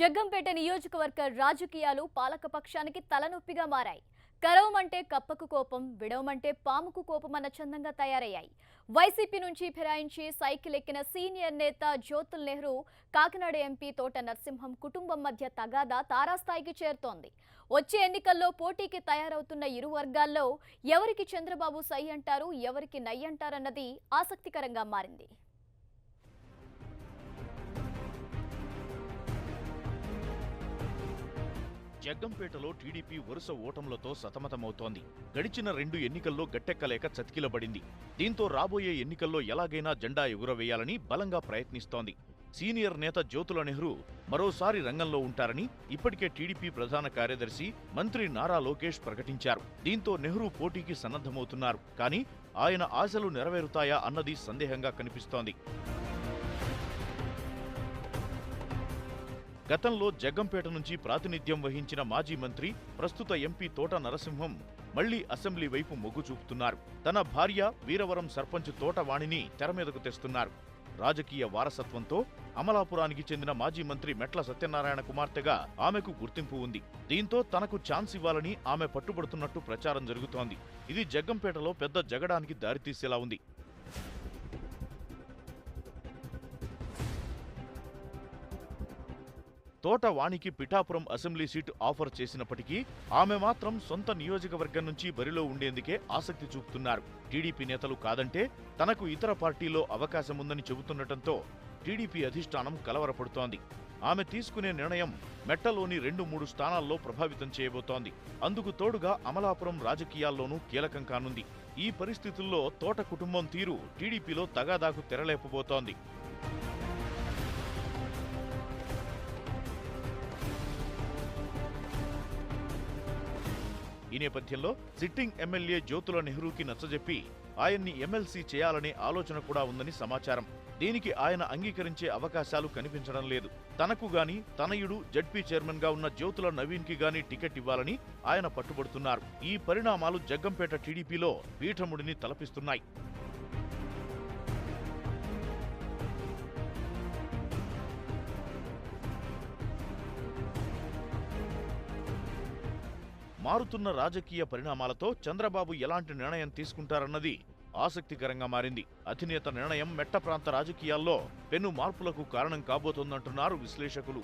జగ్గంపేట నియోజకవర్గ రాజకీయాలు పాలకపక్షానికి తలనొప్పిగా మారాయి. కరవమంటే కప్పకు కోపం, విడవమంటే పాముకు కోపం అన్న చందంగా తయారయ్యాయి. వైసీపీ నుంచి ఫిరాయించి సైకిల్ ఎక్కిన సీనియర్ నేత జ్యోతుల్ నెహ్రూ, కాకినాడ ఎంపీ తోట నరసింహం కుటుంబం మధ్య తగాదా తారాస్థాయికి చేరుతోంది. వచ్చే ఎన్నికల్లో పోటీకి తయారవుతున్న ఇరు వర్గాల్లో ఎవరికి చంద్రబాబు సై అంటారు, ఎవరికి నై అంటారన్నది ఆసక్తికరంగా మారింది. జగ్గంపేటలో టీడీపీ వరుస ఓటములతో సతమతమవుతోంది. గడిచిన 2 ఎన్నికల్లో గట్టెక్కలేక చతికిలబడింది. దీంతో రాబోయే ఎన్నికల్లో ఎలాగైనా జెండా ఎగురవేయాలని బలంగా ప్రయత్నిస్తోంది. సీనియర్ నేత జ్యోతుల నెహ్రూ మరోసారి రంగంలో ఉంటారని ఇప్పటికే టీడీపీ ప్రధాన కార్యదర్శి మంత్రి నారా లోకేష్ ప్రకటించారు. దీంతో నెహ్రూ పోటీకి సన్నద్ధమవుతున్నారు. కానీ ఆయన ఆశలు నెరవేరుతాయా అన్నది సందేహంగా కనిపిస్తోంది. గతంలో జగ్గంపేట నుంచి ప్రాతినిధ్యం వహించిన మాజీ మంత్రి, ప్రస్తుత ఎంపీ తోట నరసింహం మళ్లీ అసెంబ్లీ వైపు మొగ్గు చూపుతున్నారు. తన భార్య వీరవరం సర్పంచ్ తోటవాణిని తెరమీదకు తెస్తున్నారు. రాజకీయ వారసత్వంతో అమలాపురానికి చెందిన మాజీ మంత్రి మెట్ల సత్యనారాయణ కుమార్తెగా ఆమెకు గుర్తింపు ఉంది. దీంతో తనకు ఛాన్స్ ఇవ్వాలని ఆమె పట్టుబడుతున్నట్టు ప్రచారం జరుగుతోంది. ఇది జగ్గంపేటలో పెద్ద జగడానికి దారితీసేలా ఉంది. తోటవాణికి పిఠాపురం అసెంబ్లీ సీటు ఆఫర్ చేసినప్పటికీ ఆమె మాత్రం సొంత నియోజకవర్గం నుంచి బరిలో ఉండేందుకే ఆసక్తి చూపుతున్నారు. టీడీపీ నేతలు కాదంటే తనకు ఇతర పార్టీలో అవకాశముందని చెబుతుండటంతో టీడీపీ అధిష్టానం కలవరపడుతోంది. ఆమె తీసుకునే నిర్ణయం మెట్టలోని 2-3 స్థానాల్లో ప్రభావితం చేయబోతోంది. అందుకు తోడుగా అమలాపురం రాజకీయాల్లోనూ కీలకం కానుంది. ఈ పరిస్థితుల్లో తోట కుటుంబం తీరు టీడీపీలో తగాదాకు తెరలేపబోతోంది. ఈ నేపథ్యంలో సిట్టింగ్ ఎమ్మెల్యే జ్యోతుల నెహ్రూకి నచ్చజెప్పి ఆయన్ని ఎమ్మెల్సీ చేయాలనే ఆలోచన కూడా ఉందని సమాచారం. దీనికి ఆయన అంగీకరించే అవకాశాలు కనిపించడం లేదు. తనకు గాని తనయుడు జడ్పీ చైర్మన్ గా ఉన్న జ్యోతుల నవీన్ కి గాని టికెట్ ఇవ్వాలని ఆయన పట్టుబడుతున్నారు. ఈ పరిణామాలు జగ్గంపేట టీడీపీలో పీఠముడిని తలపిస్తున్నాయి. మారుతున్న రాజకీయ పరిణామాలతో చంద్రబాబు ఎలాంటి నిర్ణయం తీసుకుంటారన్నది ఆసక్తికరంగా మారింది. అధినేత నిర్ణయం మెట్ట ప్రాంత రాజకీయాల్లో పెను మార్పులకు కారణం కాబోతోందంటున్నారు విశ్లేషకులు.